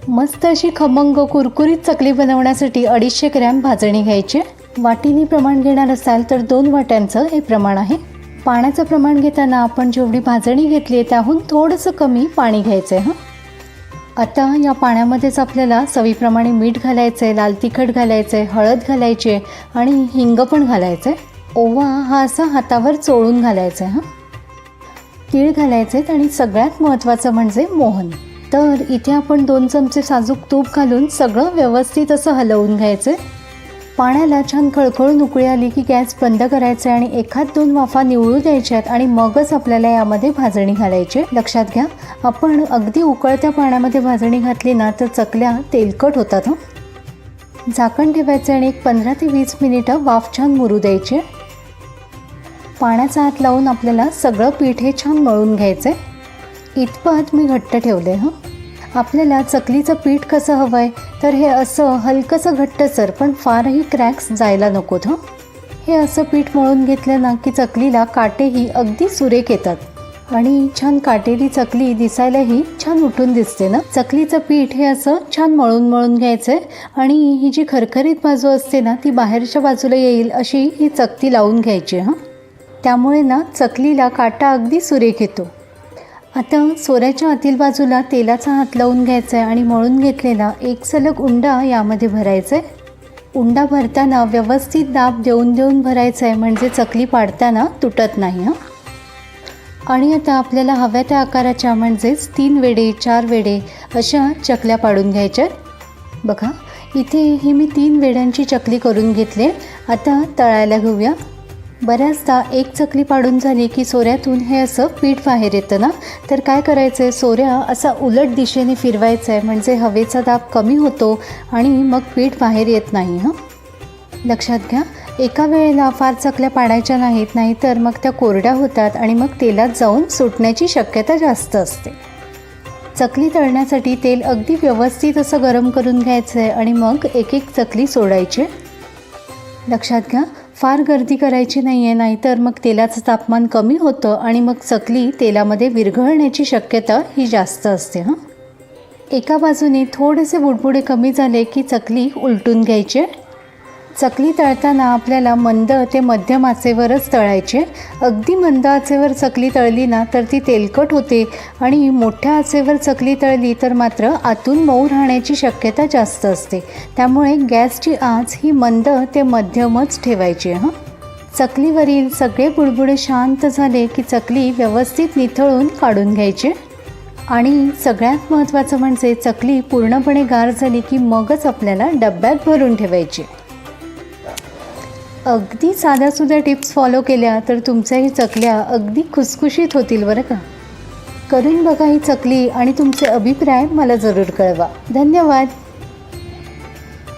मस्त अशी खमंग कुरकुरीत चकली बनवण्यासाठी 250 ग्रॅम भाजणी घ्यायची। वाटीनी प्रमाण घेणार असाल तर 2 वाट्यांचं हे प्रमाण आहे। पाण्याचं प्रमाण घेताना आपण जेवढी भाजणी घेतली आहे त्याहून थोडंसं कमी पाणी घ्यायचं आहे। आता या पाण्यामध्येच आपल्याला चवीप्रमाणे मीठ घालायचं आहे, लाल तिखट घालायचं आहे, हळद घालायची आहे आणि हिंग पण घालायचं आहे। ओवा हा असा हातावर चोळून घालायचा आहे। तीळ घालायचे आहेत आणि सगळ्यात महत्त्वाचं म्हणजे मोहन। तर इथे आपण 2 चमचे साजूक तूप घालून सगळं व्यवस्थित असं हलवून घ्यायचं। पाण्याला छान खळखळून उकळी आली की गॅस बंद करायचा आणि 1-2 वाफा निवळू द्यायच्यात आणि मगच आपल्याला यामध्ये भाजणी घालायची। लक्षात घ्या, आपण अगदी उकळत्या पाण्यामध्ये भाजणी घातली ना तर चकल्या तेलकट होतात। झाकण ठेवायचं आणि 15 ते 20 मिनिटं वाफ छान मुरू द्यायची। पाण्याचा हात लावून आपल्याला सगळं पीठ हे छान मळून घ्यायचं आहे। इतपत मी घट्ट ठेवले। आपल्याला चकलीचं पीठ कसं हवं आहे तर हे असं हलकंसं घट्टसर पण फारही क्रॅक्स जायला नकोत। हे असं पीठ मळून घेतलं ना की चकलीला काटेही अगदी सुरेख येतात आणि छान काटेरी चकली दिसायलाही छान उठून दिसते ना। चकलीचं पीठ हे असं छान मळून घ्यायचं आहे आणि ही जी खरखरीत बाजू असते ना ती बाहेरच्या बाजूला येईल अशी ही चकती लावून घ्यायची। त्यामुळे ना चकलीला काटा अगदी सुरेख येतो। आता सोऱ्याच्या आतील बाजूला तेलाचा हात लावून घ्यायचा आहे आणि मळून घेतलेला एक सलग उंडा यामध्ये भरायचा आहे। उंडा भरताना व्यवस्थित दाब देऊन भरायचा आहे म्हणजे चकली पाडताना तुटत नाही। आणि आता आपल्याला हव्या त्या आकाराच्या म्हणजेच 3 वेढे 4 वेढे अशा चकल्या पाडून घ्यायच्या। बघा इथे ही मी 3 वेढ्यांची चकली करून घेतली। आता तळायला घेऊया। बऱ्याचदा एक चकली पाडून झाली की सोऱ्यातून हे असं पीठ बाहेर येतं ना, तर काय करायचं आहे, सोऱ्या असा उलट दिशेने फिरवायचा आहे म्हणजे हवेचा दाब कमी होतो आणि मग पीठ बाहेर येत नाही। लक्षात घ्या, एका वेळेला फार चकल्या पाडायच्या नाहीत, नाहीतर मग त्या कोरड्या होतात आणि मग तेलात जाऊन सुटण्याची शक्यता जास्त असते। चकली तळण्यासाठी तेल अगदी व्यवस्थित असं गरम करून घ्यायचं आहे आणि मग एक चकली सोडायची। लक्षात घ्या, फार गर्दी करायची नाही आहे, नाहीतर मग तेलाचं तापमान कमी होतं आणि मग चकली तेलामध्ये विरघळण्याची शक्यता ही जास्त असते। एका बाजूने थोडेसे बुडबुडे कमी झाले की चकली उलटून घ्यायचे। चकली तळताना आपल्याला मंद ते मध्यम आचेवरच तळायचे। अगदी मंद आचेवर चकली तळली ना तर ती तेलकट होते आणि मोठ्या आचेवर चकली तळली तर मात्र आतून मऊ राहण्याची शक्यता जास्त असते। त्यामुळे गॅसची आच ही मंद ते मध्यमच ठेवायची। चकलीवरील सगळे बुडबुडे शांत झाले की चकली व्यवस्थित निथळून काढून घ्यायची आणि सगळ्यात महत्त्वाचं म्हणजे चकली पूर्णपणे गार झाली की मगच आपल्याला डब्यात भरून ठेवायची। अगदी साध्यासुध्या टिप्स फॉलो केल्या तर तुमच्याही चकल्या अगदी खुसखुशीत होतील बरं का। करून बघा ही चकली आणि तुमचे अभिप्राय मला जरूर कळवा। धन्यवाद।